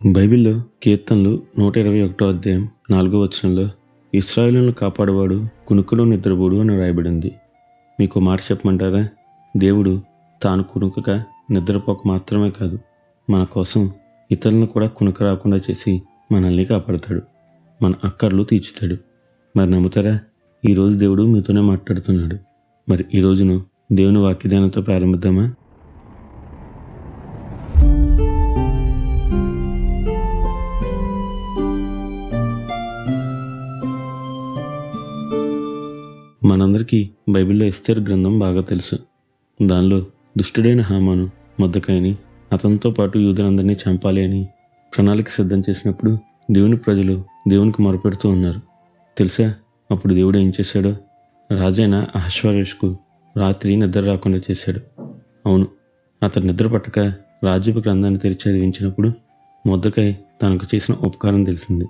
బైబిల్లో కీర్తనలు 121 అధ్యాయం 4వ వచనంలో ఇశ్రాయేలును కాపాడువాడు కునుకులో నిద్రపోడు అని రాయబడింది. మీకు మాట చెప్పమంటారా? దేవుడు తాను కునుకక నిద్రపోక మాత్రమే కాదు, మన కోసం ఇతరులను కూడా కునుక రాకుండా చేసి మనల్ని కాపాడుతాడు, మన అక్కర్లు తీర్చుతాడు. మరి నమ్ముతారా? ఈరోజు దేవుడు మీతోనే మాట్లాడుతున్నాడు. మరి ఈ రోజును దేవుని వాక్యధ్యానంతో ప్రారంభిద్దామా? మనందరికీ బైబిల్లో ఎస్తేరు గ్రంథం బాగా తెలుసు. దానిలో దుష్టుడైన హామాను మొర్దెకైని అతనితో పాటు యూదులందరినీ చంపాలి అని ప్రణాళిక సిద్ధం చేసినప్పుడు దేవుని ప్రజలు దేవునికి మొరపెడుతూ ఉన్నారు. తెలుసా అప్పుడు దేవుడు ఏం చేశాడో? రాజైన అహష్వేరోషుకు రాత్రి నిద్ర రాకుండా చేశాడు. అవును, అతను నిద్ర పట్టక రాజ్యపు గ్రంథాన్ని తెరిచి చదివించినప్పుడు మొర్దెకై తనకు చేసిన ఉపకారం తెలిసింది.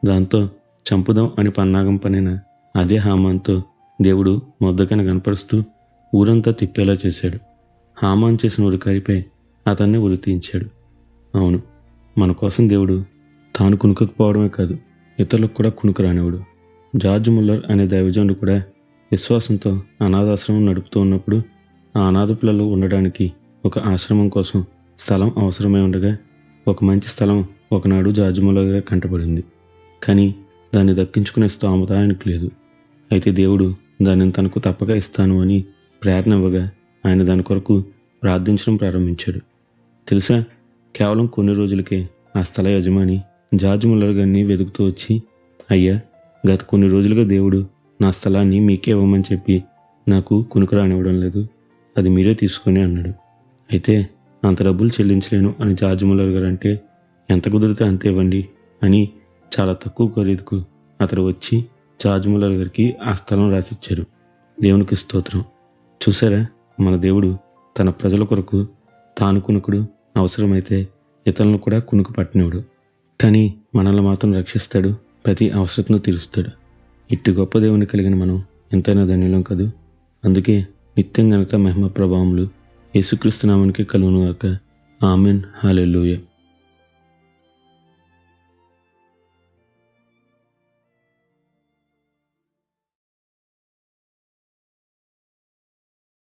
దాంతో చంపుదాం అని పన్నాగం పనిన అదే హామాన్తో దేవుడు మొర్దెకైని కనపరుస్తూ ఊరంతా తిప్పేలా చేశాడు. హామాన్ చేసిన ఉరికారిపై అతన్ని ఉరి తీయించాడు. అవును, మన కోసం దేవుడు తాను కునుకపోవడమే కాదు, ఇతరులకు కూడా కునుకు రానివాడు. జార్జ్ ముల్లర్ అనే దైవజనుడు కూడా విశ్వాసంతో అనాథాశ్రమం నడుపుతూ ఉన్నప్పుడు ఆ అనాథ పిల్లలు ఉండడానికి ఒక ఆశ్రమం కోసం స్థలం అవసరమై ఉండగా ఒక మంచి స్థలం ఒకనాడు జార్జ్ ముల్లర్ గారు కంటపడింది. కానీ దాన్ని దక్కించుకునే స్తోమత ఆయనకు లేదు. అయితే దేవుడు దానిని తనకు తప్పక ఇస్తాను అని ప్రేరణ ఇవ్వగా ఆయన దాని కొరకు ప్రార్థించడం ప్రారంభించాడు. తెలుసా, కేవలం కొన్ని రోజులకే ఆ స్థల యజమాని జార్జ్ ముల్లర్ గారిని వెతుకుతూ వచ్చి, అయ్యా, గత కొన్ని రోజులుగా దేవుడు నా స్థలాన్ని మీకే ఇవ్వమని చెప్పి నాకు కునుకు రానివ్వడం లేదు, అది మీరే తీసుకొని అన్నాడు. అయితే అంత డబ్బులు చెల్లించలేను అని జార్జ్ ముల్లర్ గారు అంటే, ఎంత కుదిరితే అంతే ఇవ్వండి అని చాలా తక్కువ ఖరీదుకు అతడు వచ్చి జార్జ్ ముల్లర్ గారికి ఆ స్థలం రాసిచ్చాడు. దేవునికి స్తోత్రం. చూసారా, మన దేవుడు తన ప్రజల కొరకు తాను కునుకుడు, అవసరమైతే ఇతరులను కూడా కునుకు పట్టినవాడు. కానీ మనల్ని మాత్రం రక్షిస్తాడు, ప్రతి అవసరతను తీరుస్తాడు. ఇట్టి గొప్ప దేవుని కలిగిన మనం ఎంతైనా ధన్యులం కదూ. అందుకే నిత్యం ఘనత మహిమ ప్రభావములు యేసుక్రీస్తు నామానికి కలుగునుగాక. ఆమెన్. హల్లెలూయా.